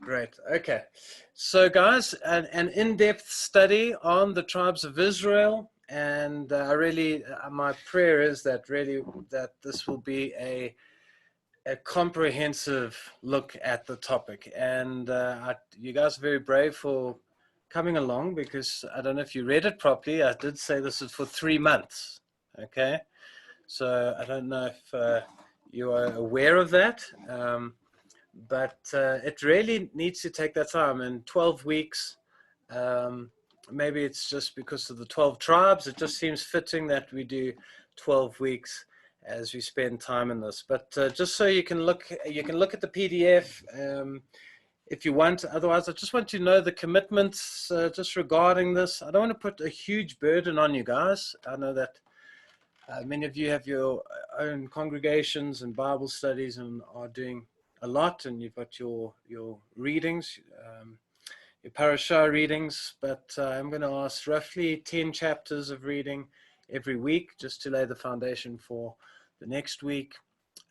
Great. Okay. So, guys, an in-depth study on the tribes of Israel, and my prayer is that really that this will be a comprehensive look at the topic. And you guys are very brave for coming along because I don't know if you read it properly. I did say this is for 3 months. Okay. So I don't know if you are aware of that. But it really needs to take that time. In 12 weeks, maybe it's just because of the 12 tribes, it just seems fitting that we do 12 weeks as we spend time in this. But just so you can look at the PDF if you want. Otherwise, I just want you to know the commitments just regarding this. I don't want to put a huge burden on you guys. I know that many of you have your own congregations and Bible studies and are doing a lot, and you've got your readings, your parashah readings, but I'm going to ask roughly 10 chapters of reading every week just to lay the foundation for the next week.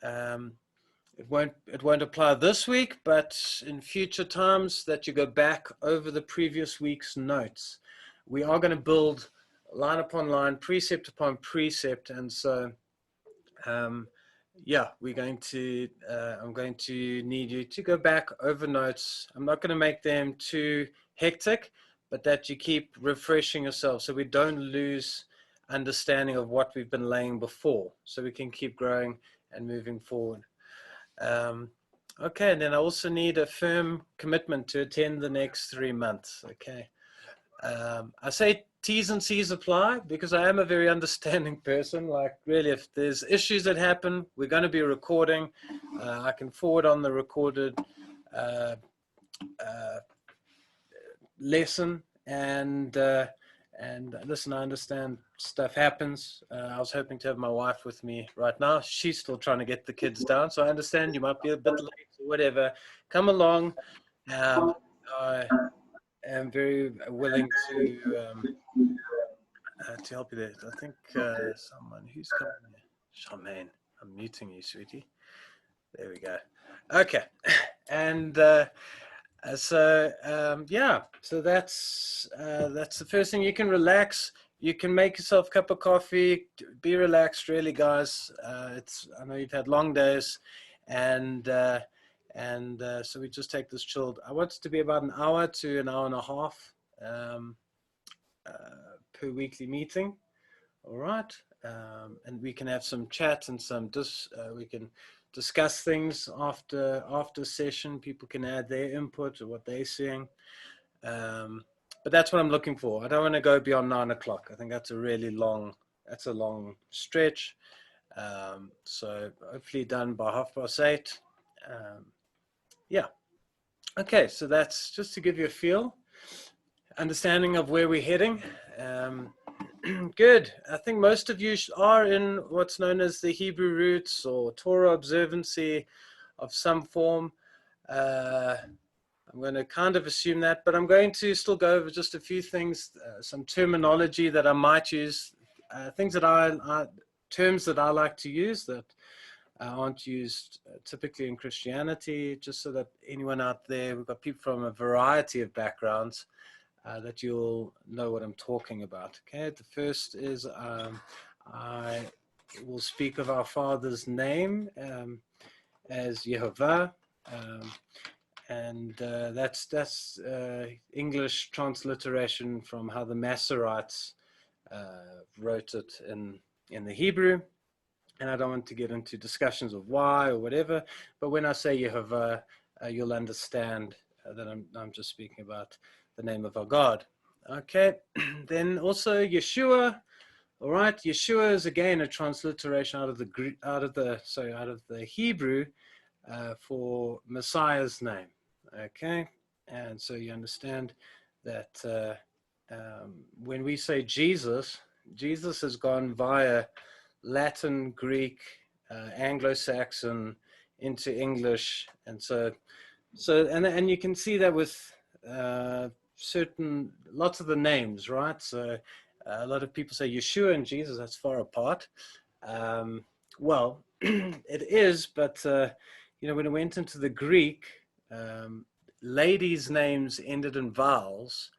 It won't apply this week, but in future times that you go back over the previous week's notes. We are going to build line upon line, precept upon precept, and so yeah, I'm going to need you to go back over notes. I'm not going to make them too hectic, but that you keep refreshing yourself so we don't lose understanding of what we've been laying before, so we can keep growing and moving forward. Okay, and then I also need a firm commitment to attend the next 3 months. Okay. I say T's and C's apply because I am a very understanding person. Like, really, if there's issues that happen, we're going to be recording. I can forward on the recorded lesson. And listen, I understand stuff happens. I was hoping to have my wife with me right now. She's still trying to get the kids down. So I understand you might be a bit late or whatever. Come along. I am very willing to help you there. I think someone who's coming there. Charmaine, I'm muting you, sweetie. There we go. Okay, and yeah, so that's the first thing. You can relax. You can make yourself a cup of coffee. Be relaxed, really, guys. I know you've had long days, and so we just take this chilled. I want it to be about an hour to an hour and a half per weekly meeting. All right, and we can have some chat and we can discuss things after session. People can add their input or what they're seeing. But that's what I'm looking for. I don't want to go beyond 9 o'clock. I think that's a long stretch. So hopefully done by 8:30. Yeah. Okay, so that's just to give you a feel, understanding of where we're heading. Good. I think most of you are in what's known as the Hebrew roots or Torah observancy of some form. I'm going to kind of assume that, but I'm going to still go over just a few things, some terminology that I might use, things that terms that I like to use that aren't used typically in Christianity, just so that anyone out there, we've got people from a variety of backgrounds, that you'll know what I'm talking about. Okay, the first is I will speak of our Father's name as Yehovah, and that's English transliteration from how the Masoretes wrote it in the Hebrew. And I don't want to get into discussions of why or whatever, but when I say Yehovah, you'll understand that I'm just speaking about the name of our God. Okay, then also Yeshua. All right, Yeshua is again a transliteration out of the Hebrew for Messiah's name. Okay, and so you understand that when we say Jesus has gone via Latin, Greek, Anglo-Saxon into English, and and you can see that with lots of the names, right? So a lot of people say Yeshua and Jesus, that's far apart. Well, it is, but when it went into the Greek, ladies' names ended in vowels,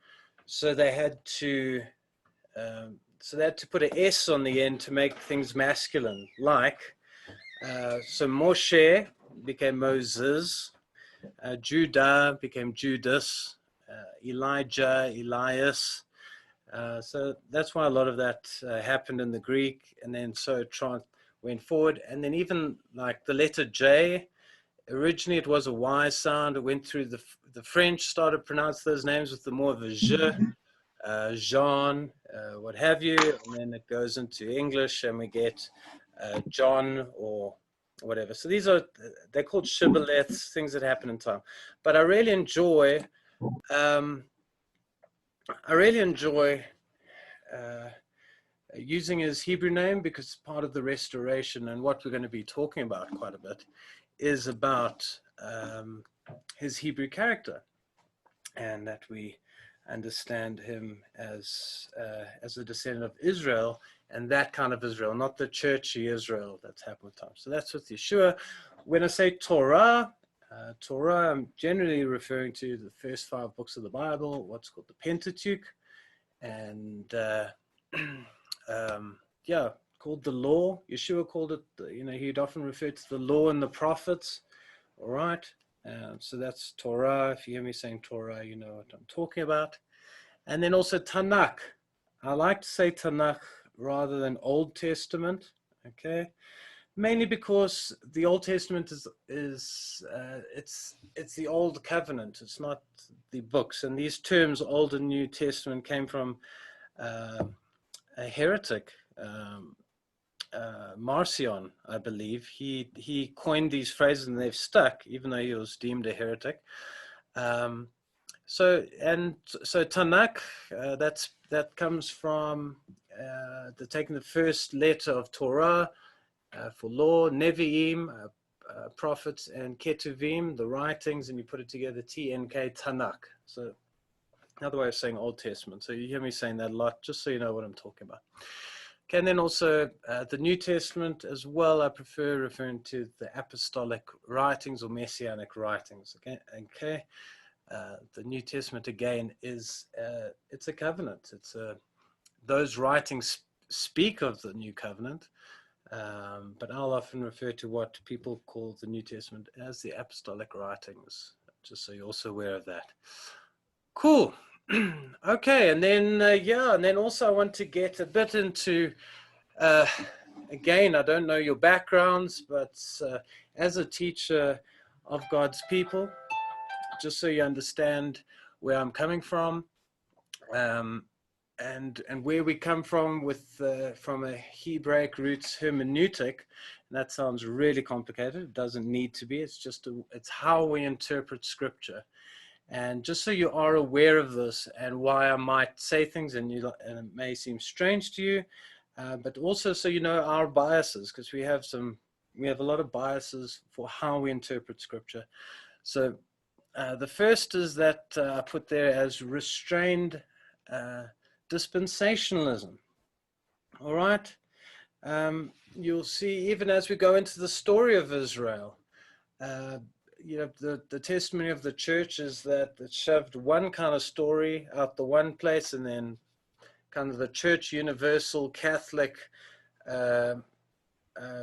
so they had to put an S on the end to make things masculine. Like, so Moshe became Moses, Judah became Judas, Elijah, Elias. So that's why a lot of that happened in the Greek, and then so it went forward. And then even like the letter J, originally it was a Y sound. It went through the French, started pronounce those names with the more of a J, Jean, what have you, and then it goes into English, and we get John or whatever. So they're called shibboleths, things that happen in time. But I really enjoy using his Hebrew name, because part of the restoration and what we're going to be talking about quite a bit is about his Hebrew character, and that we understand him as a descendant of Israel, and that kind of Israel, not the churchy Israel that's happened with time. So that's with Yeshua. When I say Torah, I'm generally referring to the first 5 books of the Bible, what's called the Pentateuch, and called the law. Yeshua called it, he'd often refer to the law and the prophets. All right. So that's Torah. If you hear me saying Torah, you know what I'm talking about. And then also Tanakh. I like to say Tanakh rather than Old Testament. Okay. Mainly because the Old Testament it's the Old Covenant. It's not the books. And these terms, Old and New Testament, came from a heretic, Marcion, I believe. He coined these phrases, and they've stuck, even though he was deemed a heretic. So Tanakh, that comes from taking the first letter of Torah for law, Nevi'im, prophets, and Ketuvim, the writings, and you put it together, TNK, Tanakh. So another way of saying Old Testament. So you hear me saying that a lot, just so you know what I'm talking about. Okay, and then also the New Testament as well. I prefer referring to the apostolic writings or messianic writings. Okay. The New Testament again is it's a covenant. Those writings speak of the new covenant, but I'll often refer to what people call the New Testament as the apostolic writings. Just so you're also aware of that. Cool. Okay, and then and then also I want to get a bit into again, I don't know your backgrounds, but as a teacher of God's people, just so you understand where I'm coming from, and where we come from from a Hebraic roots hermeneutic. And that sounds really complicated. It doesn't need to be. It's how we interpret Scripture. And just so you are aware of this and why I might say things and it may seem strange to you, but also so you know our biases, because we have a lot of biases for how we interpret Scripture. So the first is that I put there as restrained dispensationalism. All right. You'll see, even as we go into the story of Israel, the testimony of the church is that it shoved one kind of story out the one place, and then kind of the church universal Catholic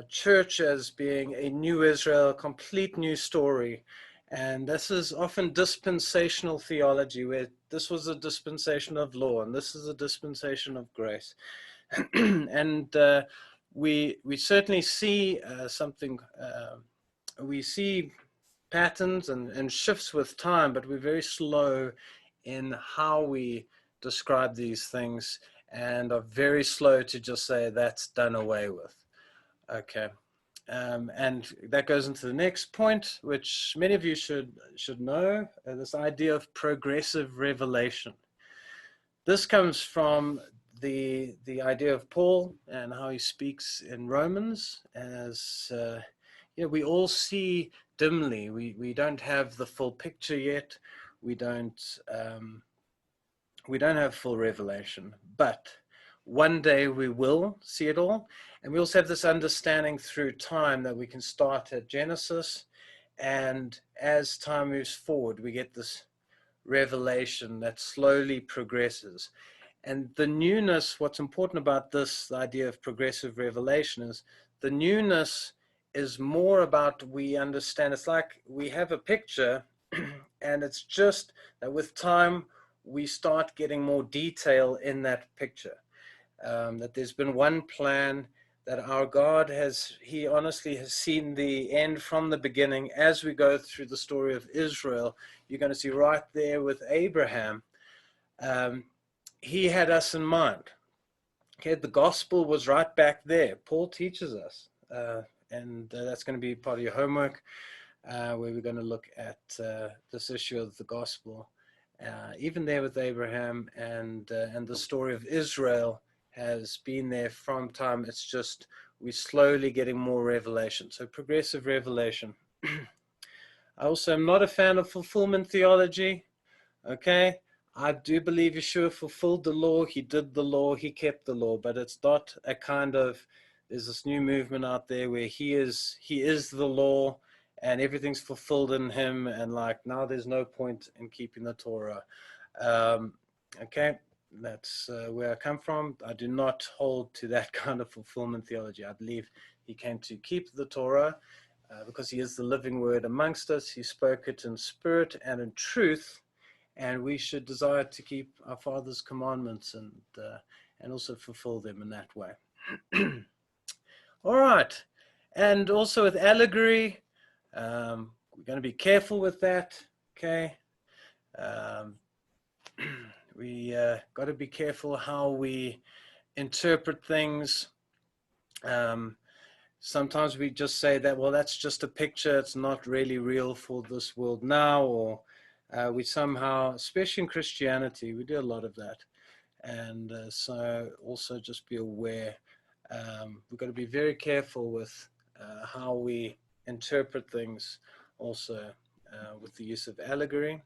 church as being a new Israel, a complete new story. And this is often dispensational theology, where this was a dispensation of law and this is a dispensation of grace. And we certainly see we see patterns and shifts with time, but we're very slow in how we describe these things, and are very slow to just say that's done away with. Okay. And that goes into the next point, which many of you should know, this idea of progressive revelation. This comes from the idea of Paul and how he speaks in Romans as, we all see dimly. We don't have the full picture yet. We don't have full revelation, but one day we will see it all. And we also have this understanding through time that we can start at Genesis And as time moves forward, we get this revelation that slowly progresses. And the newness, what's important about this idea of progressive revelation is the newness is more about, we understand, it's like we have a picture and it's just that with time we start getting more detail in that picture. That there's been one plan, that our God he honestly has seen the end from the beginning. As we go through the story of Israel, you're going to see right there with Abraham, he had us in mind. Okay, the gospel was right back there. Paul teaches us, and that's going to be part of your homework, where we're going to look at this issue of the gospel, even there with Abraham, and the story of Israel has been there from time. It's just we're slowly getting more revelation. So progressive revelation. I also am not a fan of fulfillment theology. Okay, I do believe Yeshua fulfilled the law. He did the law. He kept the law. But it's not a kind of, there's this new movement out there where he is the law and everything's fulfilled in him. And like now there's no point in keeping the Torah. Okay, that's where I come from. I do not hold to that kind of fulfillment theology. I believe he came to keep the Torah because he is the living word amongst us. He spoke it in spirit and in truth. And we should desire to keep our Father's commandments and also fulfill them in that way. All right. And also with allegory, we're going to be careful with that. Okay. We got to be careful how we interpret things. Sometimes we just say that, well, that's just a picture. It's not really real for this world now, or we somehow, especially in Christianity, we do a lot of that. And so also just be aware. We've got to be very careful with how we interpret things also with the use of allegory.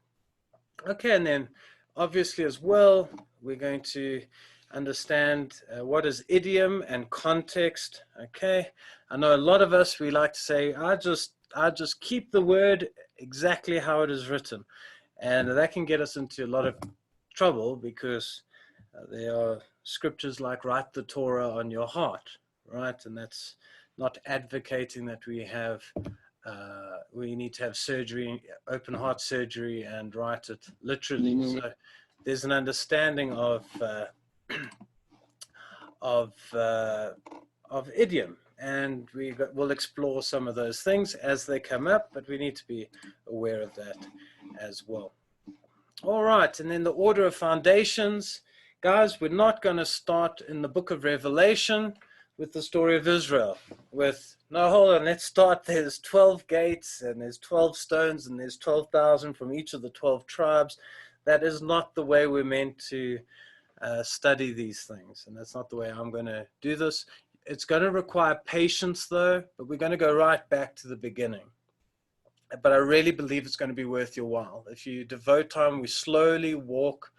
Okay, and then obviously as well, we're going to understand what is idiom and context. Okay, I know a lot of us, we like to say, I just keep the word exactly how it is written. And that can get us into a lot of trouble because there are scriptures like write the Torah on your heart, right? And that's not advocating that we need to have surgery, open heart surgery, and write it literally. Mm-hmm. So there's an understanding of idiom, and we'll explore some of those things as they come up, but we need to be aware of that as well. All right, and then the order of foundations. Guys, we're not going to start in the book of Revelation with the story of Israel. No, hold on, let's start. There's 12 gates, and there's 12 stones, and there's 12,000 from each of the 12 tribes. That is not the way we're meant to study these things, and that's not the way I'm going to do this. It's going to require patience, though, but we're going to go right back to the beginning. But I really believe it's going to be worth your while. If you devote time, we slowly walk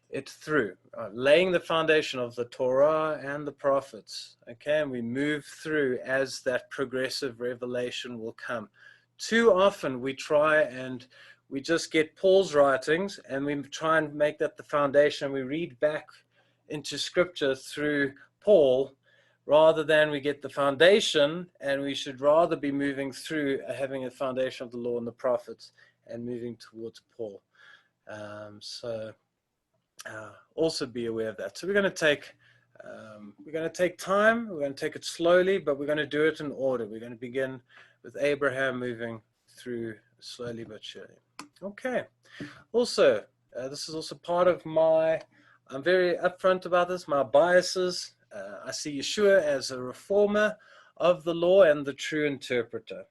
it through, laying the foundation of the Torah and the prophets, okay? And we move through as that progressive revelation will come. Too often we try and we just get Paul's writings and we try and make that the foundation. We read back into scripture through Paul rather than we get the foundation, and we should rather be moving through having a foundation of the law and the prophets and moving towards Paul. Also be aware of that. So we're going to take time. We're going to take it slowly, but we're going to do it in order. We're going to begin with Abraham, moving through slowly but surely. Okay. Also, this is also part of I'm very upfront about this, my biases. I see Yeshua as a reformer of the law and the true interpreter.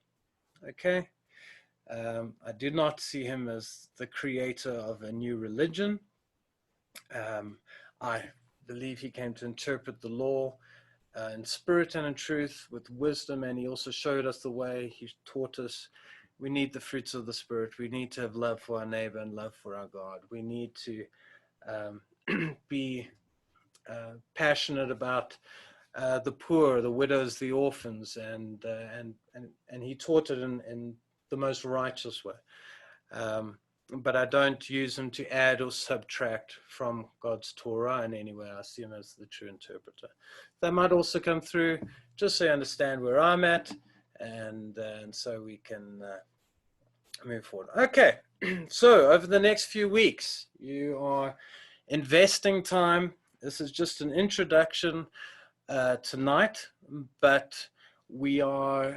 Okay. I do not see him as the creator of a new religion. I believe he came to interpret the law in spirit and in truth with wisdom, and he also showed us the way. He taught us we need the fruits of the Spirit. We need to have love for our neighbor and love for our God. We need to be passionate about the poor, the widows, the orphans, and he taught it in the most righteous way. But I don't use them to add or subtract from God's Torah in any way. I see him as the true interpreter. They might also come through just so you understand where I'm at, and so we can move forward. Okay, so over the next few weeks, you are investing time. This is just an introduction tonight, but we are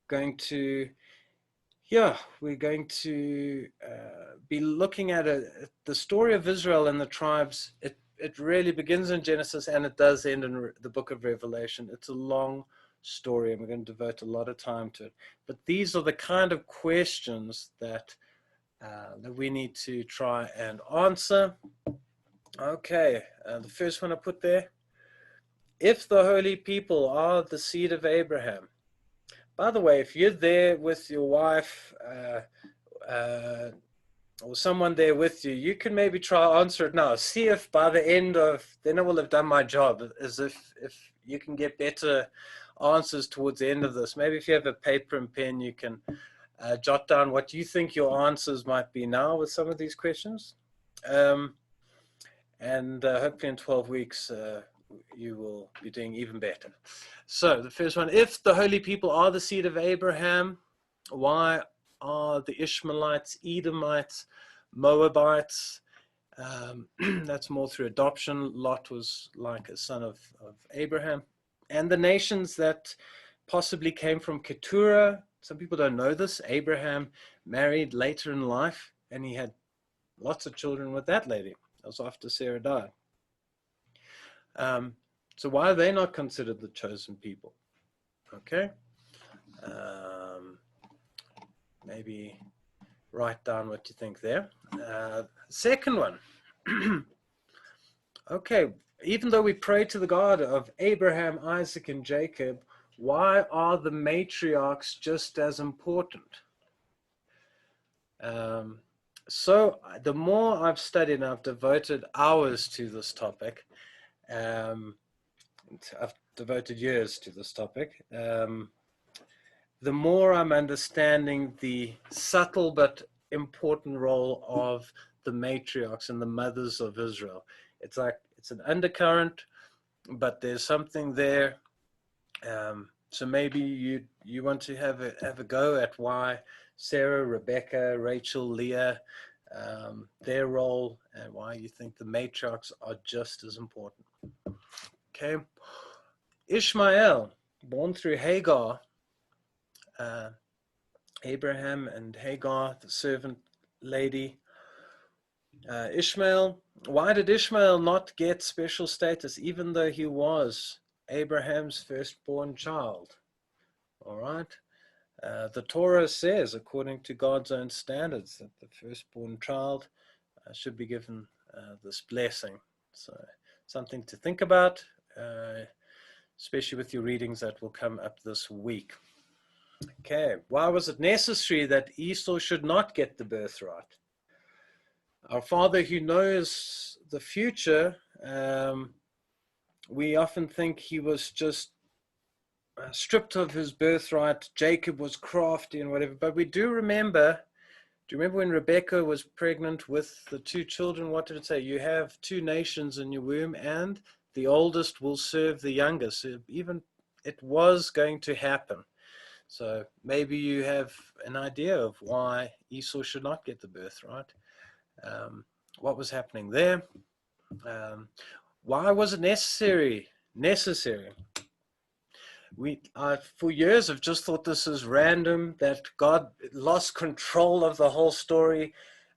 going to be looking at the story of Israel and the tribes. It really begins in Genesis and it does end in the book of Revelation. It's a long story and we're going to devote a lot of time to it. But these are the kind of questions that we need to try and answer. Okay, the first one I put there. If the holy people are the seed of Abraham. By the way, if you're there with your wife or someone there with you, you can maybe try answer it now. See if by the end of, then I will have done my job, as if you can get better answers towards the end of this. Maybe if you have a paper and pen, you can jot down what you think your answers might be now with some of these questions. And hopefully in 12 weeks, you will be doing even better. So the first one, if the holy people are the seed of Abraham, why are the Ishmaelites, Edomites, Moabites? That's more through adoption. Lot was like a son of Abraham. And the nations that possibly came from Keturah, some people don't know this. Abraham married later in life and he had lots of children with that lady. That was after Sarah died. So why are they not considered the chosen people? Okay. Maybe write down what you think there. Second one. Okay. Even though we pray to the God of Abraham, Isaac, and Jacob, why are the matriarchs just as important? So the more I've studied and I've devoted hours to this topic, I've devoted years to this topic, the more I'm understanding the subtle but important role of the matriarchs and the mothers of Israel. It's like it's an undercurrent, but there's something there. So maybe you want to have a go at why Sarah, Rebecca, Rachel, Leah, their role, and why you think the matriarchs are just as important. Okay. Ishmael, born through Hagar, Abraham and Hagar, the servant lady. Ishmael, why did Ishmael not get special status even though he was Abraham's firstborn child? All right. The Torah says, according to God's own standards, that the firstborn child should be given this blessing. So something to think about, especially with your readings that will come up this week. Okay, why was it necessary that Esau should not get the birthright? Our Father who knows the future, we often think he was just stripped of his birthright. Jacob was crafty and whatever, but we do you remember when Rebecca was pregnant with the two children? What did it say? You have two nations in your womb and the oldest will serve the youngest. So even it was going to happen. So maybe you have an idea of why Esau should not get the birthright. What was happening there? Why was it necessary? I for years have just thought this is random, that God lost control of the whole story.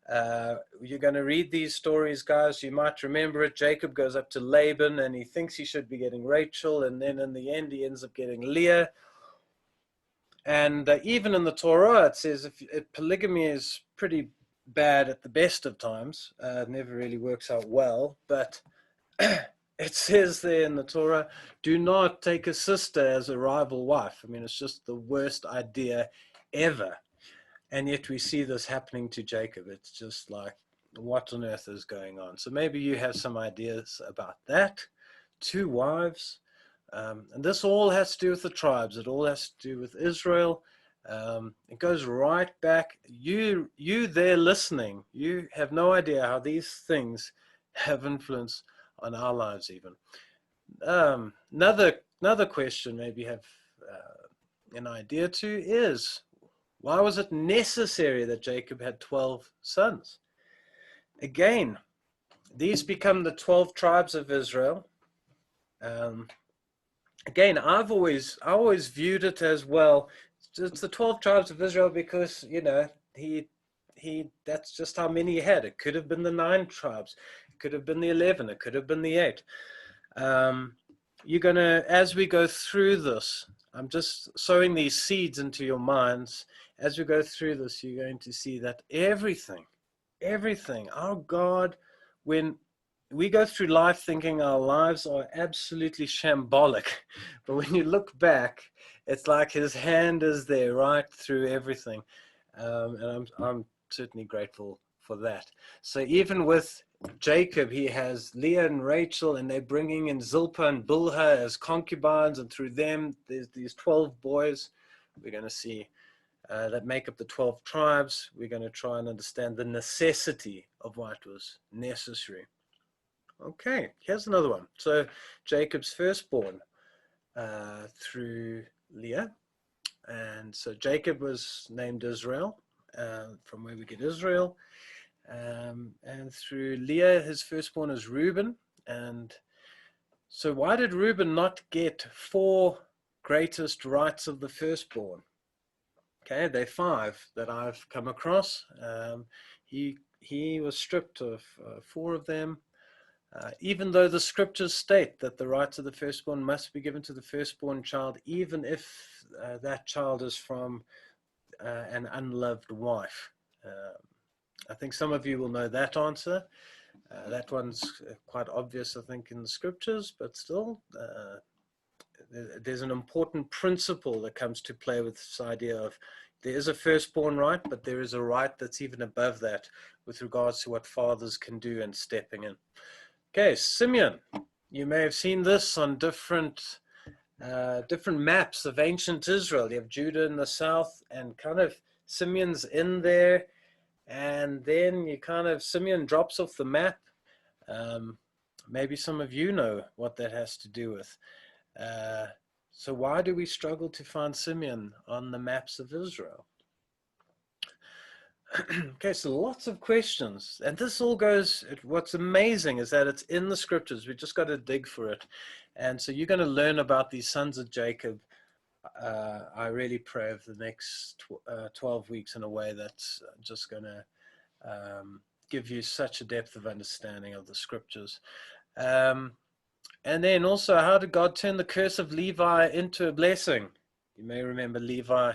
You're going to read these stories, guys. You might remember it. Jacob goes up to Laban and he thinks he should be getting Rachel, and then in the end he ends up getting Leah. And even in the Torah it says if polygamy is pretty bad at the best of times. It never really works out well, but it says there in the Torah, do not take a sister as a rival wife. I mean, it's just the worst idea ever. And yet we see this happening to Jacob. It's just like, what on earth is going on? So maybe you have some ideas about that. 2 wives. And this all has to do with the tribes. It all has to do with Israel. It goes right back. You there listening, you have no idea how these things have influence on our lives even. Another question maybe have an idea to is, why was it necessary that Jacob had 12 sons? Again, these become the 12 tribes of Israel. Again, I always viewed it as, well, it's the 12 tribes of Israel because, that's just how many he had. It could have been the 9 tribes. It could have been the 11. It could have been the 8. You're going to, as we go through this, I'm just sowing these seeds into your minds. As we go through this, you're going to see that everything, our God, when we go through life thinking our lives are absolutely shambolic, but when you look back, it's like his hand is there right through everything. And I'm certainly grateful for that. So even with Jacob, he has Leah and Rachel, and they're bringing in Zilpah and Bilhah as concubines, and through them, there's these 12 boys we're going to see that make up the 12 tribes. We're going to try and understand the necessity of why it was necessary. Okay, here's another one. So Jacob's firstborn through Leah. And so Jacob was named Israel, from where we get Israel. And through Leah, his firstborn is Reuben. And so why did Reuben not get 4 greatest rights of the firstborn? Okay, they're 5 that I've come across. He was stripped of 4 of them. Even though the scriptures state that the rights of the firstborn must be given to the firstborn child, even if that child is from an unloved wife. I think some of you will know that answer. That one's quite obvious, I think, in the scriptures, but still, there's an important principle that comes to play with this idea of there is a firstborn right, but there is a right that's even above that with regards to what fathers can do and stepping in. Okay, Simeon, you may have seen this on different maps of ancient Israel. You have Judah in the south, and kind of Simeon's in there, and then Simeon drops off the map. Maybe some of you know what that has to do with. So why do we struggle to find Simeon on the maps of Israel? Okay, so lots of questions, and this all goes, what's amazing is that it's in the scriptures. We just got to dig for it. And so you're going to learn about these sons of Jacob, I really pray, over the next 12 weeks in a way that's just going to give you such a depth of understanding of the scriptures. And then also, how did God turn the curse of Levi into a blessing? You may remember Levi.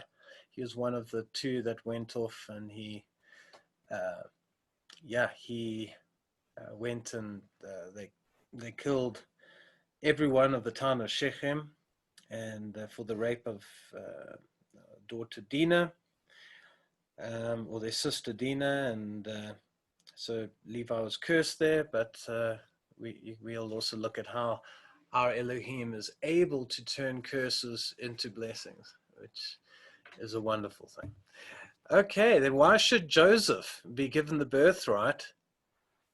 He was one of the 2 that went off, and he went and they killed everyone of the town of Shechem, and for the rape of daughter Dinah, or their sister Dinah, and so Levi was cursed there. But we'll also look at how our Elohim is able to turn curses into blessings, which is a wonderful thing. Okay, then why should Joseph be given the birthright,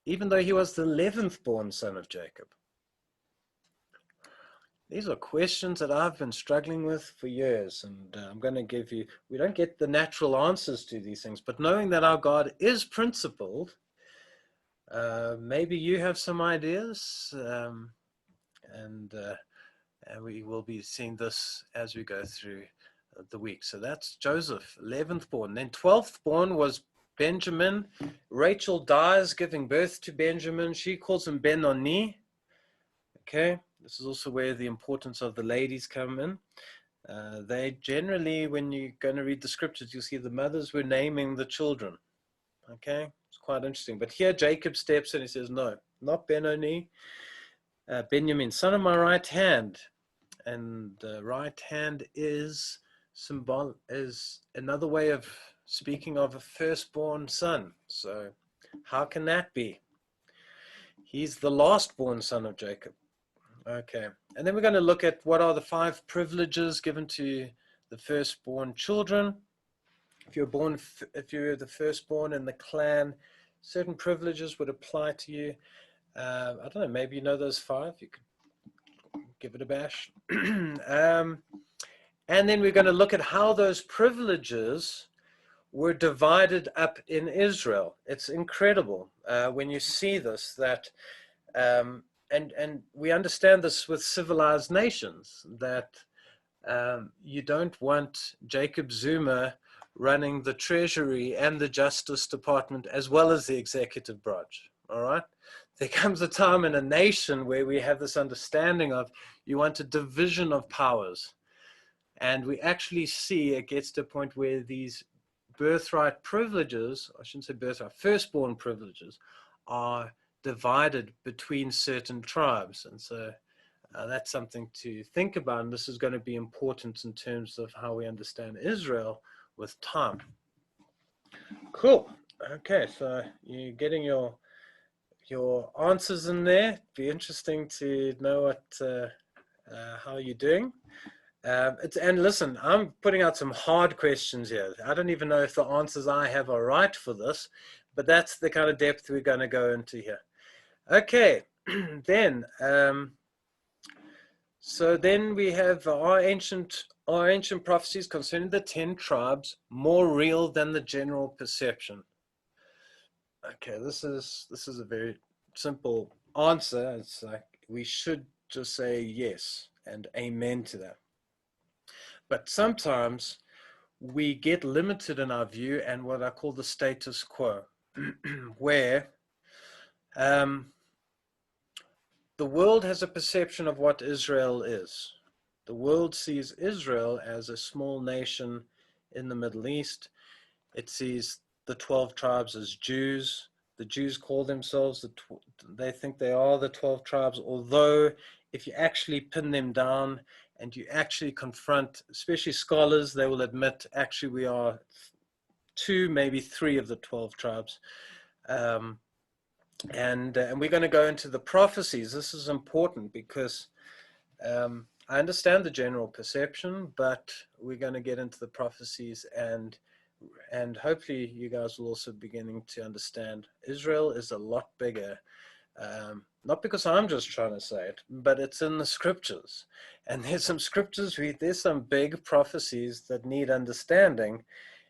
even though he was the 11th born son of Jacob? These are questions that I've been struggling with for years, and I'm going to give you, we don't get the natural answers to these things, but knowing that our God is principled, maybe you have some ideas, and we will be seeing this as we go through the week. So that's Joseph, 11th born. Then 12th born was Benjamin. Rachel dies giving birth to Benjamin. She calls him Ben-Oni. Okay, this is also where the importance of the ladies come in. They generally, when you're going to read the scriptures, you'll see the mothers were naming the children. Okay, it's quite interesting. But here Jacob steps in and he says, no, not Ben-Oni. Benjamin, son of my right hand. And the right hand is another way of speaking of a firstborn son. So how can that be? He's the lastborn son of Jacob. Okay, and then we're going to look at what are the 5 privileges given to the firstborn children. if you're born, if you're the firstborn in the clan, certain privileges would apply to you. I don't know, maybe you know those 5. You could give it a bash. And then we're going to look at how those privileges were divided up in Israel. It's incredible when you see this, that and we understand this with civilized nations, that you don't want Jacob Zuma running the Treasury and the Justice Department as well as the executive branch. All right. There comes a time in a nation where we have this understanding of you want a division of powers. And we actually see it gets to a point where these birthright privileges, I shouldn't say birthright, firstborn privileges, are divided between certain tribes. And so that's something to think about. And this is going to be important in terms of how we understand Israel with time. Cool. Okay, so you're getting your answers in there. It'd be interesting to know what how you're doing. And listen, I'm putting out some hard questions here. I don't even know if the answers I have are right for this, but that's the kind of depth we're going to go into here. Okay, then, so then we have our ancient prophecies concerning the 10 tribes more real than the general perception. Okay, this is a very simple answer. It's like we should just say yes and amen to that. But sometimes we get limited in our view and what I call the status quo, where the world has a perception of what Israel is. The world sees Israel as a small nation in the Middle East. It sees the 12 tribes as Jews. The Jews call themselves, they think they are the 12 tribes, although if you actually pin them down and you actually confront, especially scholars, they will admit actually we are 2, maybe 3 of the 12 tribes. And we're going to go into the prophecies. This is important because I understand the general perception, but we're going to get into the prophecies, and hopefully you guys will also beginning to understand Israel is a lot bigger. Not because I'm just trying to say it, but it's in the scriptures. And there's some scriptures, there's some big prophecies that need understanding,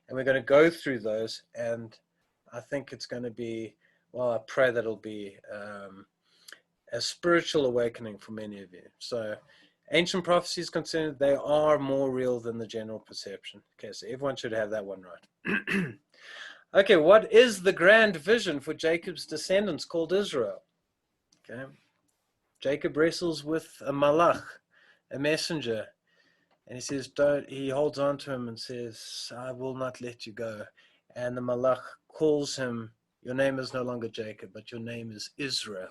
and we're going to go through those. And I think it's going to be, well, I pray that it'll be a spiritual awakening for many of you. So ancient prophecies considered, they are more real than the general perception. Okay, so everyone should have that one right. Okay, what is the grand vision for Jacob's descendants called Israel? Okay, Jacob wrestles with a malach, a messenger, and he says, he holds on to him and says, I will not let you go. And the malach calls him, your name is no longer Jacob, but your name is Israel.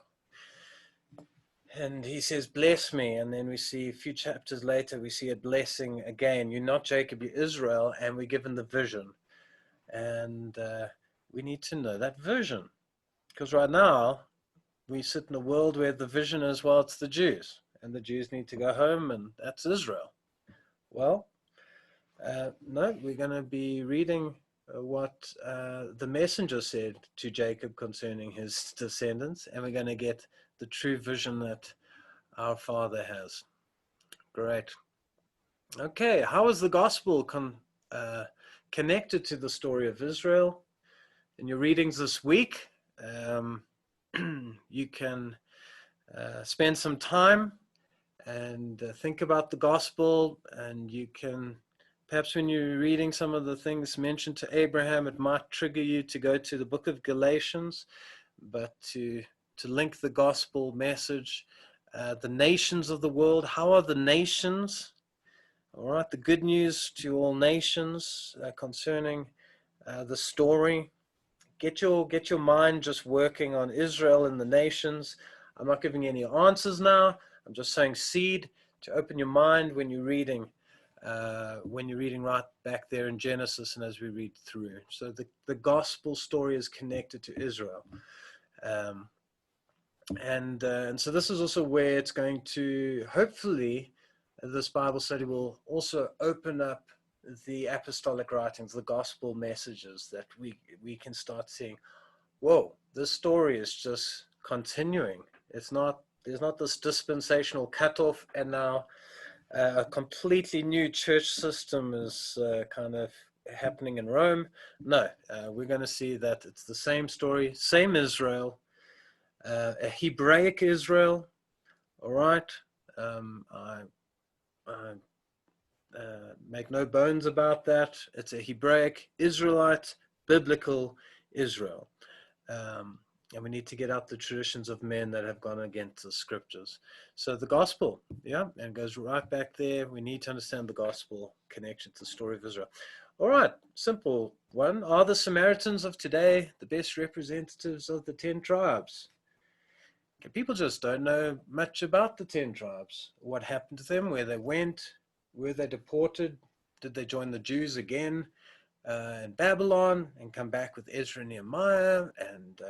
And he says, bless me. And then we see a few chapters later, we see a blessing again. You're not Jacob, you're Israel. And we're given the vision. And we need to know that vision. Because right now, we sit in a world where the vision is, well, it's the Jews. And the Jews need to go home, and that's Israel. Well, no, we're going to be reading what the messenger said to Jacob concerning his descendants. And we're going to get the true vision that our Father has. Great. Okay, how is the gospel connected to the story of Israel? In your readings this week, you can spend some time and think about the gospel, and you can, perhaps when you're reading some of the things mentioned to Abraham, it might trigger you to go to the book of Galatians, but to link the gospel message, the nations of the world. How are the nations? All right, the good news to all nations concerning the story. Get your mind just working on Israel and the nations. I'm not giving you any answers now. I'm just saying seed to open your mind when you're reading right back there in Genesis and as we read through. So the gospel story is connected to Israel. And so this is also where it's going to, hopefully, this Bible study will also open up the apostolic writings, the gospel messages, that we can start seeing, whoa, this story is just continuing. There's not this dispensational cutoff, and now a completely new church system is kind of happening in Rome. No, we're going to see that it's the same story, same Israel, a Hebraic Israel. All right. I make no bones about that. It's a Hebraic, Israelite, biblical Israel. And we need to get out the traditions of men that have gone against the scriptures. So the gospel, yeah, and goes right back there. We need to understand the gospel connection to the story of Israel. All right, simple one. Are the Samaritans of today the best representatives of the 10 tribes? Okay, people just don't know much about the 10 tribes. What happened to them, where they went, were they deported? Did they join the Jews again in Babylon and come back with Ezra and Nehemiah? And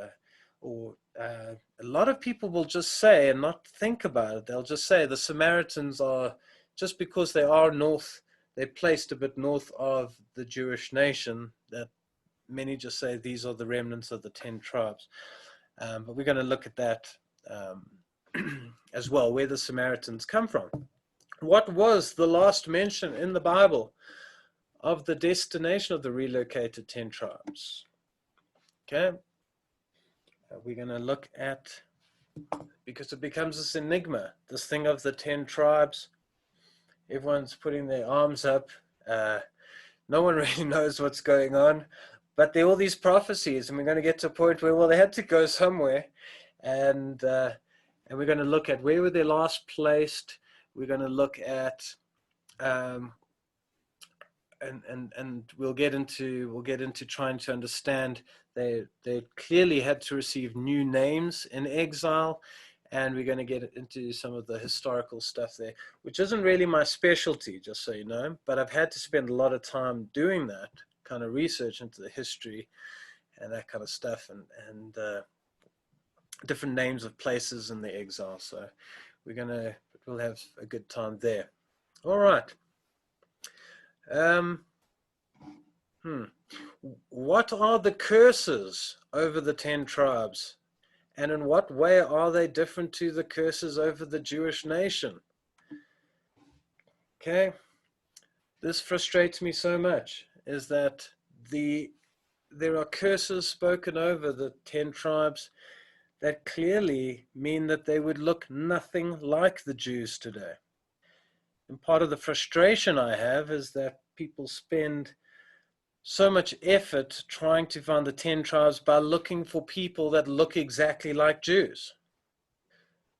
a lot of people will just say and not think about it. They'll just say the Samaritans are, just because they are north, they're placed a bit north of the Jewish nation, that many just say these are the remnants of the 10 tribes. But we're going to look at that as well, where the Samaritans come from. What was the last mention in the Bible of the destination of the relocated 10 tribes? Okay. We're going to look at, because it becomes this enigma, this thing of the 10 tribes. Everyone's putting their arms up. No one really knows what's going on. But there are all these prophecies, and we're going to get to a point where, well, they had to go somewhere. And we're going to look at where were they last placed. We're going to look at, and we'll get into trying to understand. They clearly had to receive new names in exile, and we're going to get into some of the historical stuff there, which isn't really my specialty, just so you know. But I've had to spend a lot of time doing that kind of research into the history and that kind of stuff, and different names of places in the exile. So we'll have a good time there. All right. What are the curses over the 10 tribes? And in what way are they different to the curses over the Jewish nation? Okay. This frustrates me so much, is that there are curses spoken over the 10 tribes that clearly mean that they would look nothing like the Jews today. And part of the frustration I have is that people spend so much effort trying to find the 10 tribes by looking for people that look exactly like Jews.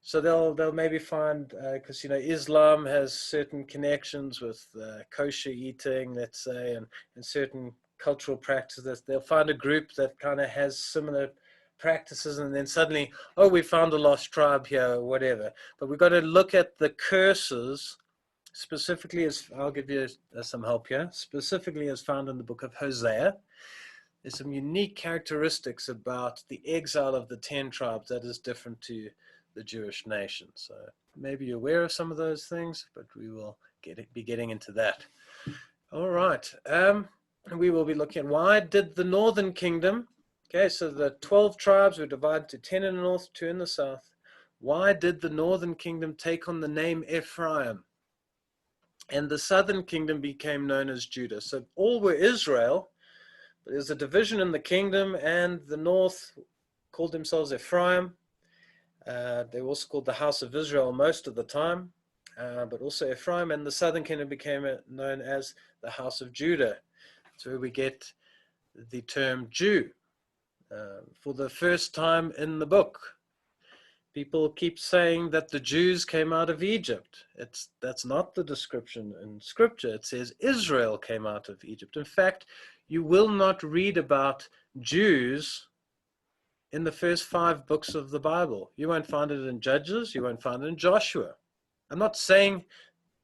So they'll maybe find, because Islam has certain connections with kosher eating, let's say, and certain cultural practices. They'll find a group that kind of has similar practices, and then suddenly, oh, we found a lost tribe here, or whatever. But we've got to look at the curses specifically, as I'll give you some help here, specifically as found in the book of Hosea. There's some unique characteristics about the exile of the 10 tribes that is different to the Jewish nation. So maybe you're aware of some of those things, but we will be getting into that. All right. We will be looking at, why did the northern kingdom, okay, so the 12 tribes were divided to 10 in the north, 2 in the south. Why did the northern kingdom take on the name Ephraim? And the southern kingdom became known as Judah. So all were Israel, but there's a division in the kingdom, and the north called themselves Ephraim. They were also called the house of Israel most of the time, but also Ephraim, and the southern kingdom became known as the house of Judah. So we get the term Jew for the first time in the book. People keep saying that the Jews came out of Egypt. That's not the description in Scripture. It says Israel came out of Egypt. In fact, you will not read about Jews in the first 5 books of the Bible. You won't find it in Judges. You won't find it in Joshua. I'm not saying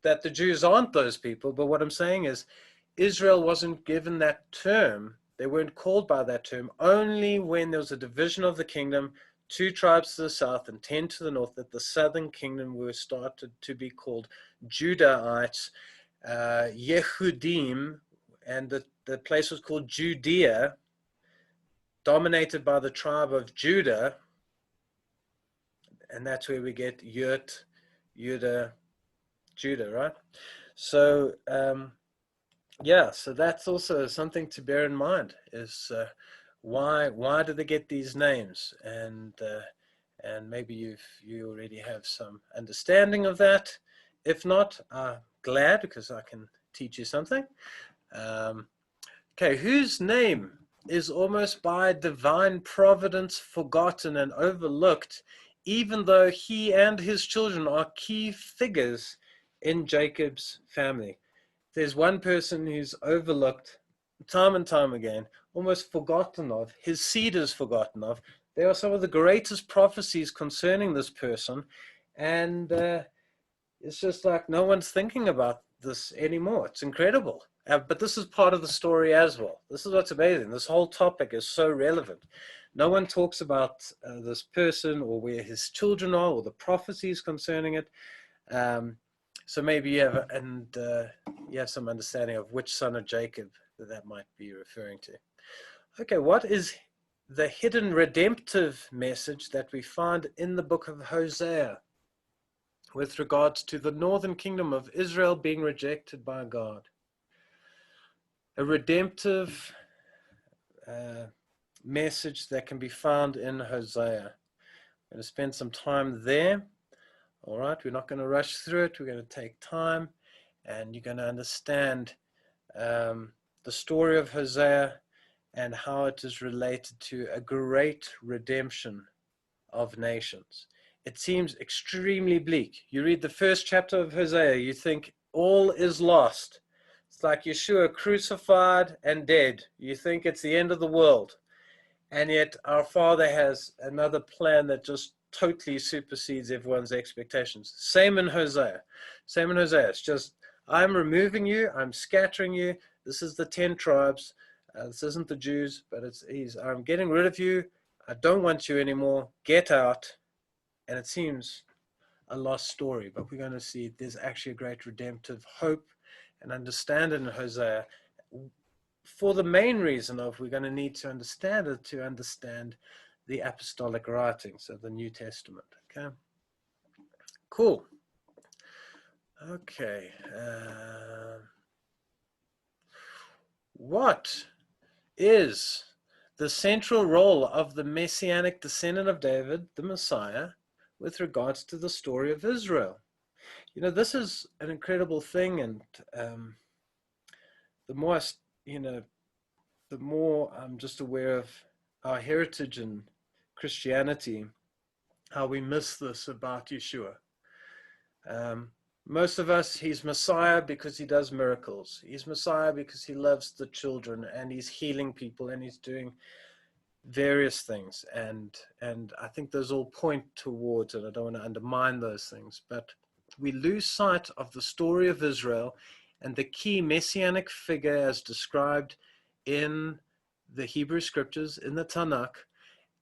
that the Jews aren't those people, but what I'm saying is Israel wasn't given that term. They weren't called by that term. Only when there was a division of the kingdom, 2 tribes to the south and 10 to the north, that the southern kingdom were started to be called Judahites. Yehudim, and the place was called Judea, dominated by the tribe of Judah, and that's where we get Yurt, Judah, Judah, right? So yeah, so that's also something to bear in mind, is why do they get these names? And maybe you already have some understanding of that. If not, glad, because I can teach you something. Okay, whose name is almost by divine providence forgotten and overlooked, even though he and his children are key figures in Jacob's family? There's one person who's overlooked time and time again, almost forgotten of. His seed is forgotten of. There are some of the greatest prophecies concerning this person, and it's just like no one's thinking about this anymore. It's incredible. But this is part of the story as well. This is what's amazing. This whole topic is so relevant. No one talks about this person or where his children are or the prophecies concerning it. So maybe you have some understanding of which son of Jacob that might be referring to. Okay, what is the hidden redemptive message that we find in the book of Hosea with regards to the northern kingdom of Israel being rejected by God? A redemptive message that can be found in Hosea. I'm going to spend some time there. All right, we're not going to rush through it. We're going to take time, and you're going to understand the story of Hosea and how it is related to a great redemption of nations. It seems extremely bleak. You read the first chapter of Hosea, you think all is lost. It's like Yeshua crucified and dead. You think it's the end of the world. And yet our Father has another plan that just totally supersedes everyone's expectations. Same in Hosea. Same in Hosea. It's just, I'm removing you. I'm scattering you. This is the 10 tribes. This isn't the Jews, but I'm getting rid of you. I don't want you anymore. Get out. And it seems a lost story, but we're going to see there's actually a great redemptive hope and understanding in Hosea, for the main reason of we're going to need to understand it to understand the apostolic writings of the New Testament. Okay, cool. Okay, what is the central role of the messianic descendant of David, the Messiah, with regards to the story of Israel? You know, this is an incredible thing, and the more the more I'm just aware of our heritage in Christianity, how we miss this about Yeshua. Most of us, he's Messiah because he does miracles. He's Messiah because he loves the children and he's healing people and he's doing various things. And I think those all point towards it. I don't want to undermine those things, but we lose sight of the story of Israel and the key messianic figure as described in the Hebrew scriptures, in the Tanakh,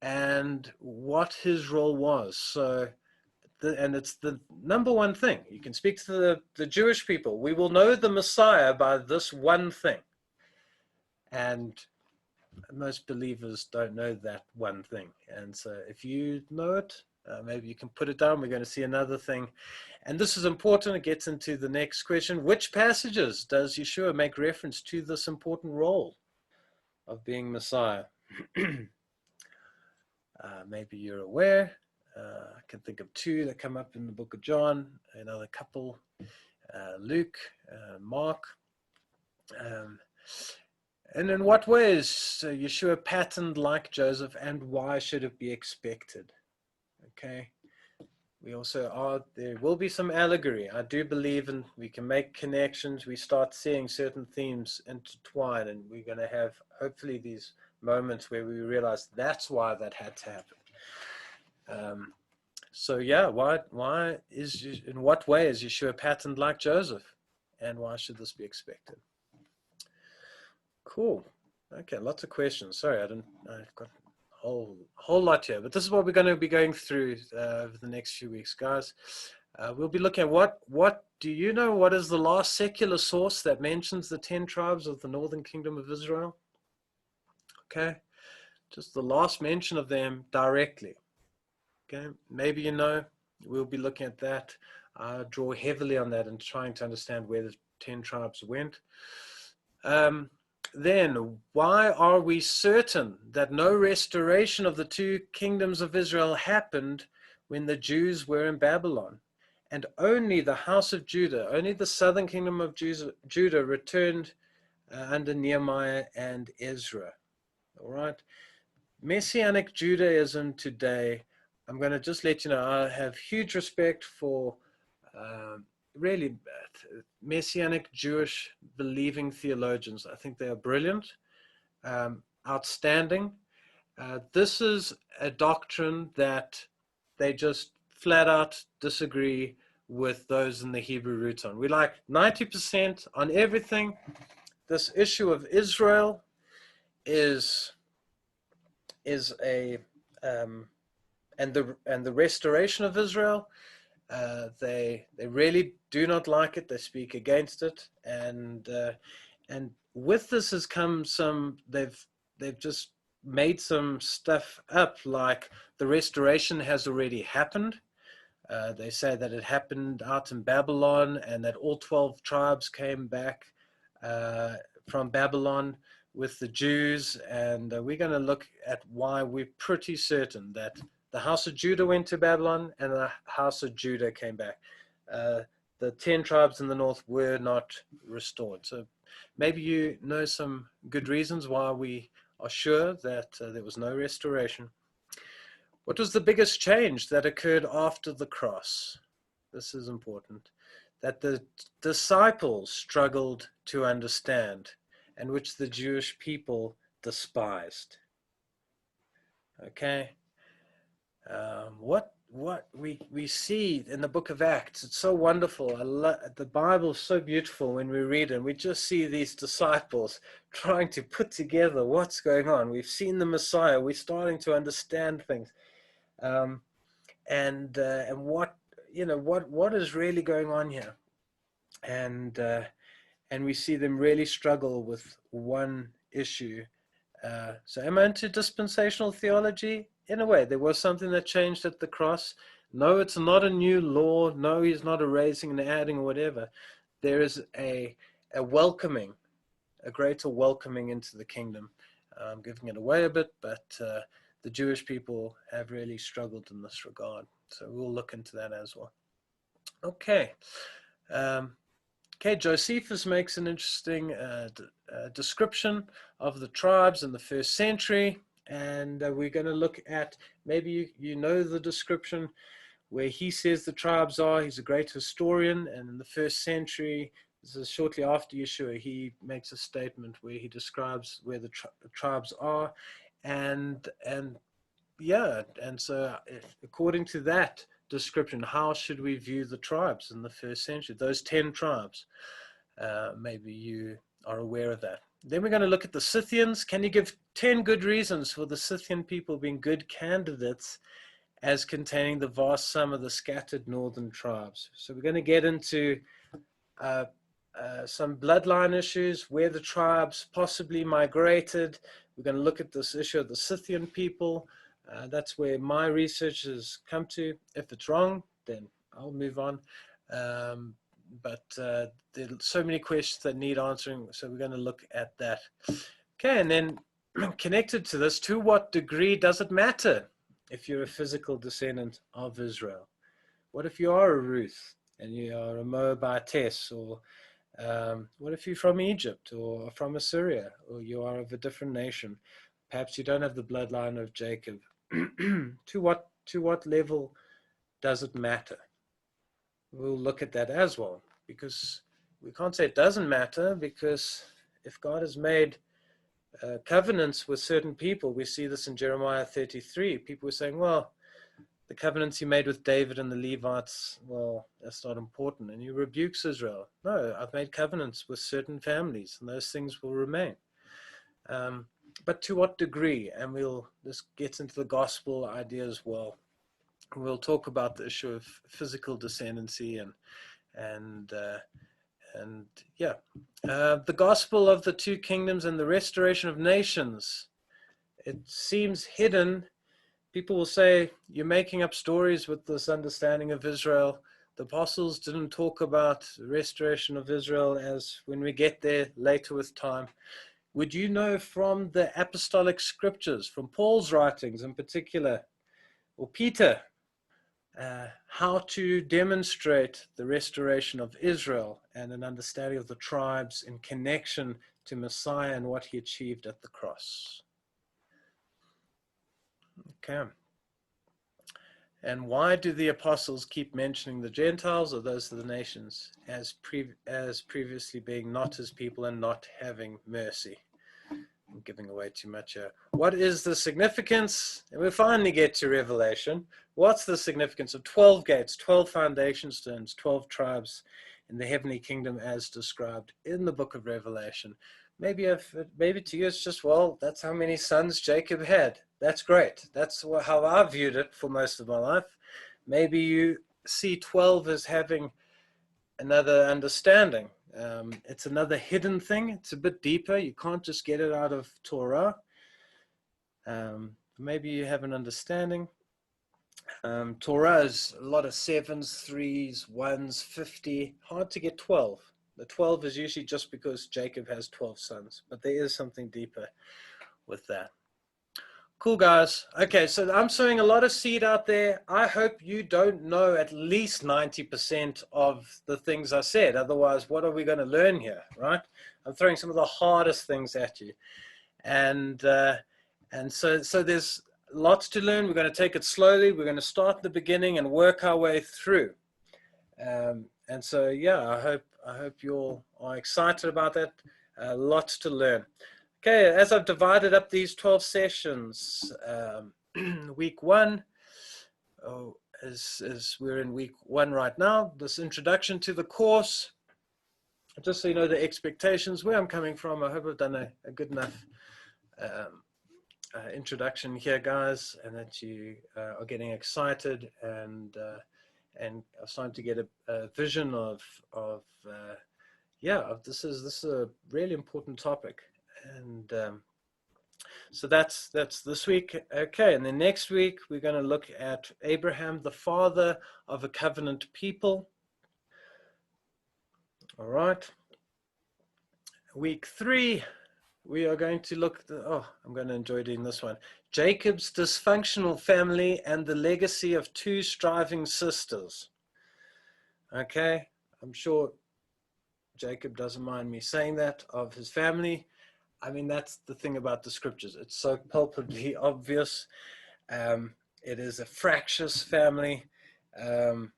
and what his role was. So, and it's the number one thing. You can speak to the Jewish people. We will know the Messiah by this one thing. And most believers don't know that one thing. And so if you know it, maybe you can put it down. We're going to see another thing. And this is important. It gets into the next question. Which passages does Yeshua make reference to this important role of being Messiah? Maybe you're aware. I can think of two that come up in the book of John, another couple, Luke, Mark. And in what ways Yeshua patterned like Joseph, and why should it be expected? Okay. We also there will be some allegory. I do believe we can make connections. We start seeing certain themes intertwine, and we're going to have hopefully these moments where we realize that's why that had to happen. So yeah, in what way is Yeshua patterned like Joseph, and why should this be expected? Cool. Okay, lots of questions. Sorry, I've got a whole lot here, but this is what we're going to be going through over the next few weeks, guys. We'll be looking at what do you know what is the last secular source that mentions the 10 tribes of the northern kingdom of Israel? Okay, just the last mention of them directly. Okay, maybe you know, we'll be looking at that. Draw heavily on that and trying to understand where the 10 tribes went. Then, why are we certain that no restoration of the two kingdoms of Israel happened when the Jews were in Babylon? And only the house of Judah, only the southern kingdom of Judah returned under Nehemiah and Ezra. All right. Messianic Judaism today, I'm going to just let you know, I have huge respect for really Messianic Jewish believing theologians. I think they are brilliant, outstanding. This is a doctrine that they just flat out disagree with those in the Hebrew roots on. We like 90% on everything. This issue of Israel is a and the restoration of Israel. They really do not like it. They speak against it, and with this has come some. They've just made some stuff up, like the restoration has already happened. They say that it happened out in Babylon, and that all 12 tribes came back from Babylon with the Jews. And we're going to look at why we're pretty certain that the house of Judah went to Babylon and the house of Judah came back. The 10 tribes in the north were not restored. So maybe you know some good reasons why we are sure that there was no restoration. What was the biggest change that occurred after the cross? This is important. That the disciples struggled to understand and which the Jewish people despised. Okay. What we see in the book of Acts, it's so wonderful. The Bible is so beautiful when we read it, and we just see these disciples trying to put together what's going on. We've seen the Messiah. We're starting to understand things. And what what is really going on here, and we see them really struggle with one issue. So am I into dispensational theology? In a way, there was something that changed at the cross. No, it's not a new law. No, he's not erasing and adding or whatever. There is a welcoming, a greater welcoming into the kingdom. I'm giving it away a bit, but the Jewish people have really struggled in this regard. So we'll look into that as well. Okay. Josephus makes an interesting description of the tribes in the first century. And we're going to look at, maybe you know the description where he says the tribes are. He's a great historian. And in the first century, this is shortly after Yeshua, he makes a statement where he describes where the tribes are. And so according to that description, how should we view the tribes in the first century, those 10 tribes? Maybe you are aware of that. Then we're going to look at the Scythians. Can you give 10 good reasons for the Scythian people being good candidates as containing the vast sum of the scattered northern tribes? So we're going to get into some bloodline issues, where the tribes possibly migrated. We're going to look at this issue of the Scythian people. That's where my research has come to. If it's wrong, then I'll move on. But there are so many questions that need answering, so we're going to look at that. Okay, and then connected to this, to what degree does it matter if you're a physical descendant of Israel? What if you are a Ruth and you are a Moabitess, or what if you're from Egypt or from Assyria, or you are of a different nation? Perhaps you don't have the bloodline of Jacob. To what level does it matter? We'll look at that as well, because we can't say it doesn't matter, because if God has made covenants with certain people, we see this in Jeremiah 33. People were saying, well, the covenants he made with David and the Levites, well, that's not important. And he rebukes Israel. No, I've made covenants with certain families, and those things will remain. But to what degree? And this gets into the gospel idea as well. We'll talk about the issue of physical descendancy and yeah, the gospel of the two kingdoms and the restoration of nations. It seems hidden. People will say, you're making up stories with this understanding of Israel. The apostles didn't talk about the restoration of Israel as when we get there later with time. Would you know from the apostolic scriptures, from Paul's writings in particular, or Peter, how to demonstrate the restoration of Israel and an understanding of the tribes in connection to Messiah and what he achieved at the cross? Okay. And why do the apostles keep mentioning the Gentiles or those of the nations as previously being not his people and not having mercy? I'm giving away too much here. What is the significance? And we finally get to Revelation. What's the significance of 12 gates, 12 foundation stones, 12 tribes in the heavenly kingdom as described in the book of Revelation? Maybe to you it's just, well, that's how many sons Jacob had. That's great. That's how I viewed it for most of my life. Maybe you see 12 as having another understanding. It's another hidden thing. It's a bit deeper. You can't just get it out of Torah. Maybe you have an understanding. Torah is a lot of 7s, 3s, 1s, 50. Hard to get 12. The 12 is usually just because Jacob has 12 sons, but there is something deeper with that. Cool, guys. Okay, so I'm sowing a lot of seed out there. I hope you don't know at least 90% of the things I said. Otherwise, what are we going to learn here, right? I'm throwing some of the hardest things at you. And so there's lots to learn. We're going to take it slowly. We're going to start at the beginning and work our way through. And so, yeah, I hope you all are excited about that. Lots to learn. Okay, as I've divided up these 12 sessions, week 1, as we're in week 1 right now, this introduction to the course, just so you know the expectations, where I'm coming from. I hope I've done a good enough introduction here, guys, and that you are getting excited and are starting to get a vision of this is a really important topic. And so that's this week. Okay, and then next week we're going to look at Abraham, the father of a covenant people. All right. Week 3, we are going to look at I'm going to enjoy doing this one. Jacob's dysfunctional family and the legacy of 2 striving sisters. Okay, I'm sure Jacob doesn't mind me saying that of his family. I mean, that's the thing about the scriptures. It's so palpably obvious. It is a fractious family. And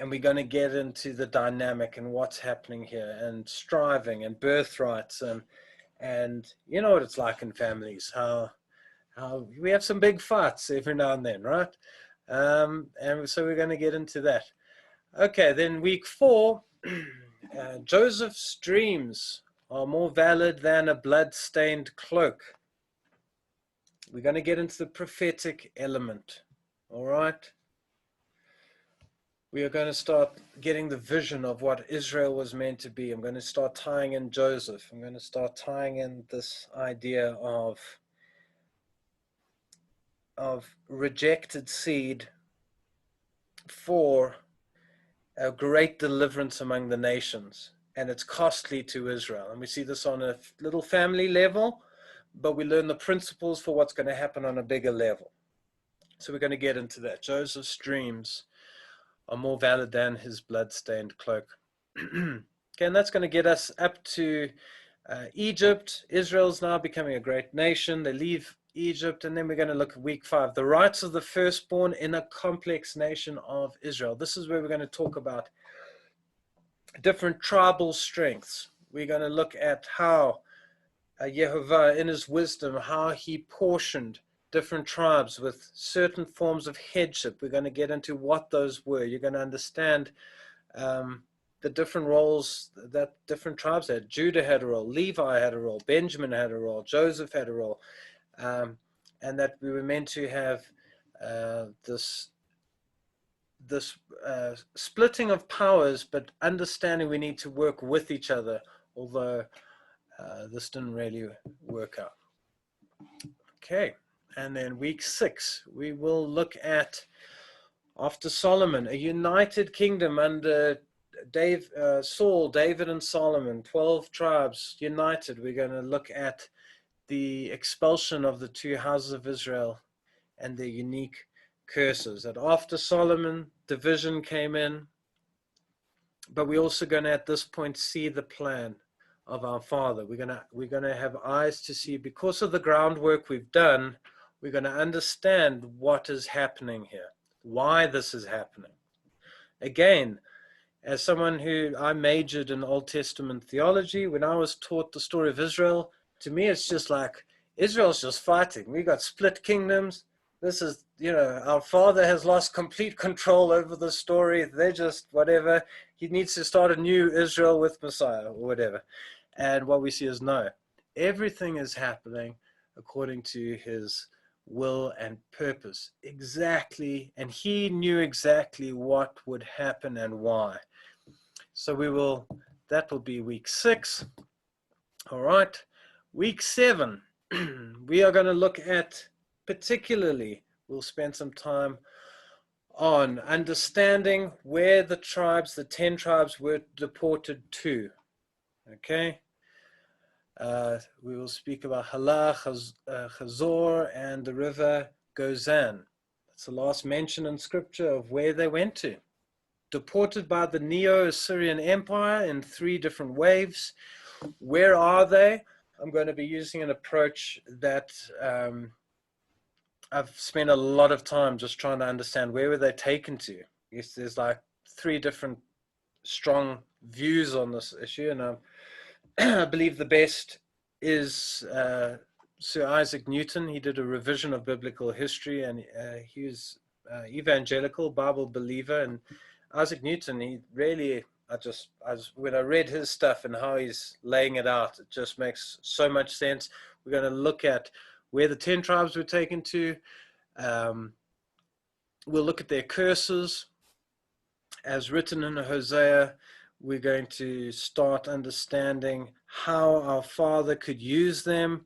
we're going to get into the dynamic and what's happening here and striving and birthrights and you know what it's like in families, how we have some big fights every now and then, right? And so we're going to get into that. Okay, then week 4, Joseph's dreams are more valid than a blood-stained cloak. We're going to get into the prophetic element, all right? We are going to start getting the vision of what Israel was meant to be. I'm going to start tying in Joseph. I'm going to start tying in this idea of rejected seed for a great deliverance among the nations. And it's costly to Israel. And we see this on a little family level, but we learn the principles for what's going to happen on a bigger level. So we're going to get into that. Joseph's dreams are more valid than his blood-stained cloak. Okay, and that's going to get us up to Egypt. Israel's now becoming a great nation. They leave Egypt, and then we're going to look at week 5, the rights of the firstborn in a complex nation of Israel. This is where we're going to talk about different tribal strengths. We're going to look at how Yehovah, in his wisdom, how he portioned different tribes with certain forms of headship. We're going to get into what those were. You're going to understand the different roles that different tribes had. Judah had a role, Levi had a role, Benjamin had a role, Joseph had a role, and that we were meant to have this this splitting of powers, but understanding we need to work with each other, although this didn't really work out. Okay, and then week 6, we will look at, after Solomon, a united kingdom under Saul, David, and Solomon, 12 tribes united. We're going to look at the expulsion of the 2 houses of Israel and their unique curses. That after Solomon, division came in, but we're also going to at this point see the plan of our Father. We're gonna have eyes to see, because of the groundwork we've done. We're going to understand what is happening here, why this is happening. Again, as someone who I majored in Old Testament theology, when I was taught the story of Israel, to me it's just like Israel's just fighting. We got split kingdoms. This is, our Father has lost complete control over the story. They're just whatever. He needs to start a new Israel with Messiah or whatever. And what we see is no. Everything is happening according to his will and purpose. Exactly. And he knew exactly what would happen and why. So that will be week 6. All right. Week 7, we are going to look at, particularly, we'll spend some time on understanding where the 10 tribes were deported to. Okay. We will speak about Halah, Chazor, and the river Gozan. That's the last mention in scripture of where they went to. Deported by the Neo-Assyrian Empire in 3 different waves. Where are they? I'm going to be using an approach that I've spent a lot of time just trying to understand where were they taken to. Yes, there's like 3 different strong views on this issue, and I believe the best is Sir Isaac Newton. He did a revision of biblical history, and he was evangelical, Bible believer, and Isaac Newton, he really, when I read his stuff and how he's laying it out, it just makes so much sense. We're going to look at where the 10 tribes were taken to. We'll look at their curses as written in Hosea. We're going to start understanding how our Father could use them,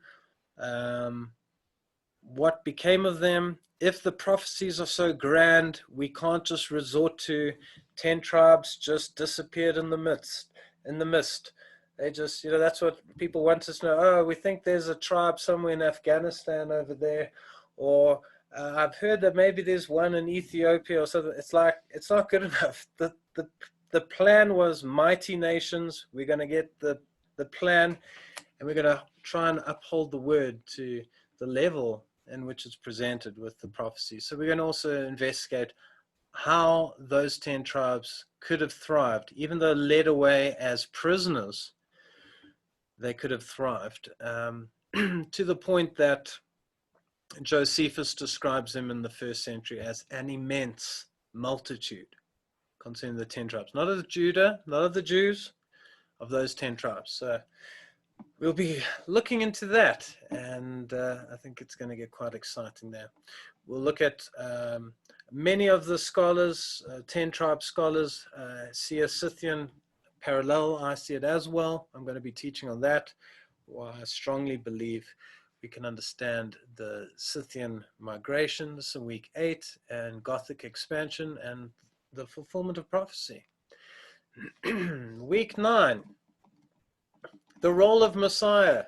what became of them. If the prophecies are so grand, we can't just resort to 10 tribes just disappeared in the mist. They just, that's what people want us to know. Oh, we think there's a tribe somewhere in Afghanistan over there, or I've heard that maybe there's one in Ethiopia or something. It's like, it's not good enough. The plan was mighty nations. We're going to get the plan, and we're going to try and uphold the word to the level in which it's presented with the prophecy. So we're going to also investigate how those 10 tribes could have thrived. Even though led away as prisoners, they could have thrived, to the point that Josephus describes them in the 1st century as an immense multitude concerning the 10 tribes. Not of Judah, not of the Jews, of those 10 tribes. So we'll be looking into that, and I think it's going to get quite exciting there. We'll look at many of the scholars, 10 tribe scholars, see a Scythian parallel. I see it as well. I'm going to be teaching on that. Well, I strongly believe we can understand the Scythian migration. This is week 8, and Gothic expansion and the fulfillment of prophecy. Week 9. The role of Messiah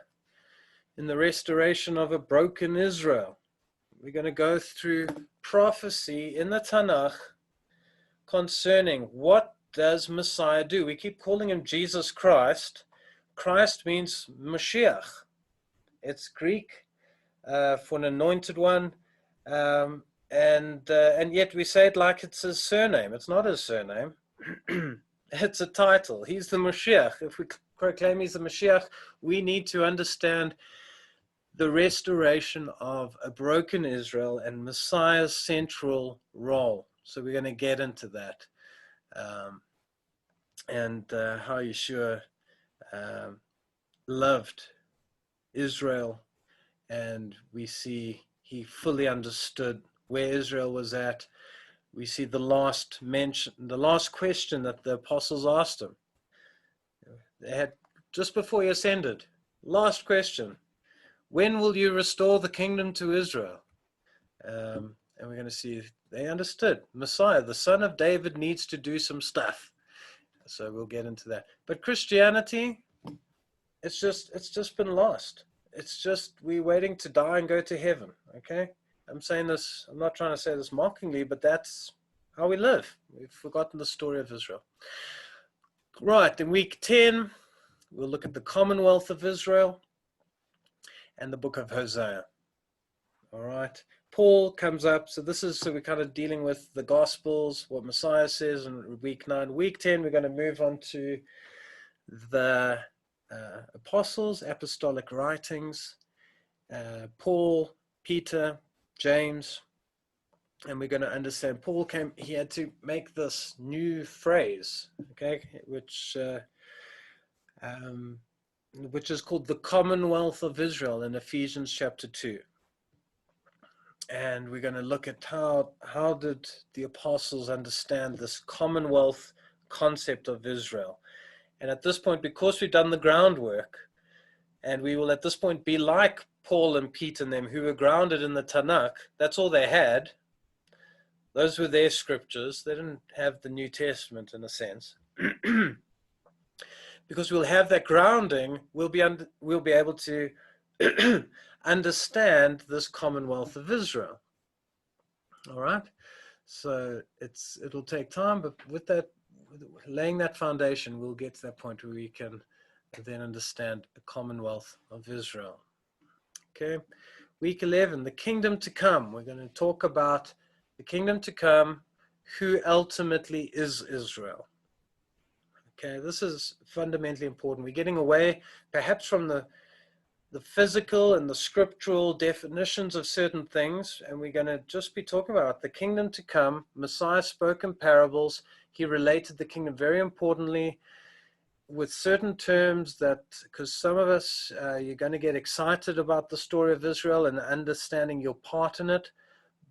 in the restoration of a broken Israel. We're going to go through prophecy in the Tanakh concerning what does Messiah do. We keep calling him Jesus Christ. Christ means Mashiach. It's Greek for an anointed one, and yet we say it like it's his surname. It's not his surname. It's a title. He's the Mashiach. If we proclaim he's the Mashiach, we need to understand the restoration of a broken Israel and Messiah's central role. So we're going to get into that, and how Yeshua loved Israel, and we see he fully understood where Israel was at, we see the last question that the apostles asked him. They had just before he ascended. Last question: when will you restore the kingdom to Israel? And we're going to see they understood Messiah, the son of David, needs to do some stuff. So we'll get into that. But Christianity, it's just been lost. It's just we're waiting to die and go to heaven. Okay, I'm saying this. I'm not trying to say this mockingly, but that's how we live. We've forgotten the story of Israel. Right, in week 10, we'll look at the Commonwealth of Israel and the book of Hosea. All right, Paul comes up. So we're kind of dealing with the Gospels, what Messiah says in week 9. Week 10, we're going to move on to the apostles, apostolic writings, Paul, Peter, James. And we're going to understand Paul he had to make this new phrase, okay, which is called the Commonwealth of Israel in Ephesians chapter 2. And we're going to look at how did the apostles understand this Commonwealth concept of Israel. And at this point, because we've done the groundwork, and we will at this point be like Paul and Peter and them, who were grounded in the Tanakh, that's all they had. Those were their scriptures. They didn't have the New Testament in a sense. Because we'll have that grounding, we'll be able to understand this Commonwealth of Israel. All right. So it'll take time, but with that, laying that foundation, we'll get to that point where we can then understand the Commonwealth of Israel. Okay. Week 11, the kingdom to come. We're going to talk about the kingdom to come, who ultimately is Israel. Okay, this is fundamentally important. We're getting away perhaps from the physical and the scriptural definitions of certain things, and we're going to just be talking about the kingdom to come. Messiah spoke in parables. He related the kingdom very importantly with certain terms that, because some of us, you're going to get excited about the story of Israel and understanding your part in it.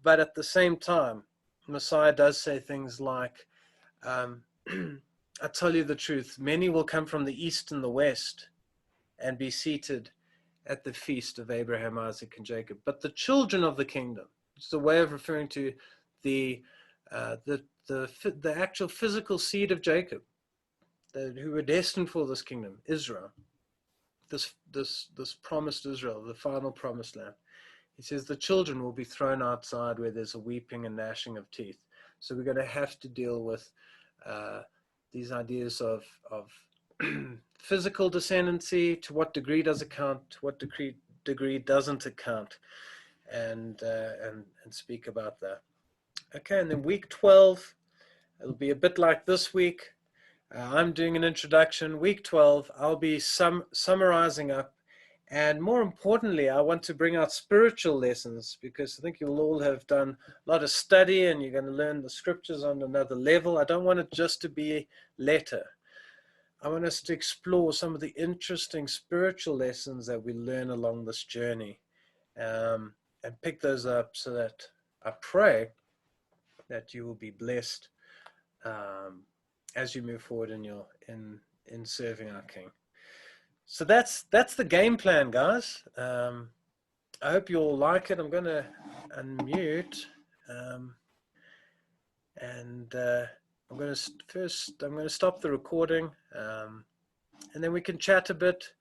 But at the same time, Messiah does say things like, I tell you the truth, many will come from the east and the west and be seated at the feast of Abraham, Isaac, and Jacob. But the children of the kingdom, it's a way of referring to the actual physical seed of Jacob, who were destined for this kingdom, Israel, this promised Israel, the final promised land. He says the children will be thrown outside where there's a weeping and gnashing of teeth. So we're going to have to deal with these ideas of physical descendancy. To what degree does it count? To what degree doesn't it count? And speak about that. Okay, and then week 12, it'll be a bit like this week. I'm doing an introduction. Week 12, I'll be summarizing up. And more importantly, I want to bring out spiritual lessons, because I think you'll all have done a lot of study and you're going to learn the scriptures on another level. I don't want it just to be a letter. I want us to explore some of the interesting spiritual lessons that we learn along this journey, and pick those up, so that I pray that you will be blessed as you move forward in serving our King. So that's the game plan, guys. I hope you all like it. I'm going to unmute, and I'm going to stop the recording, and then we can chat a bit.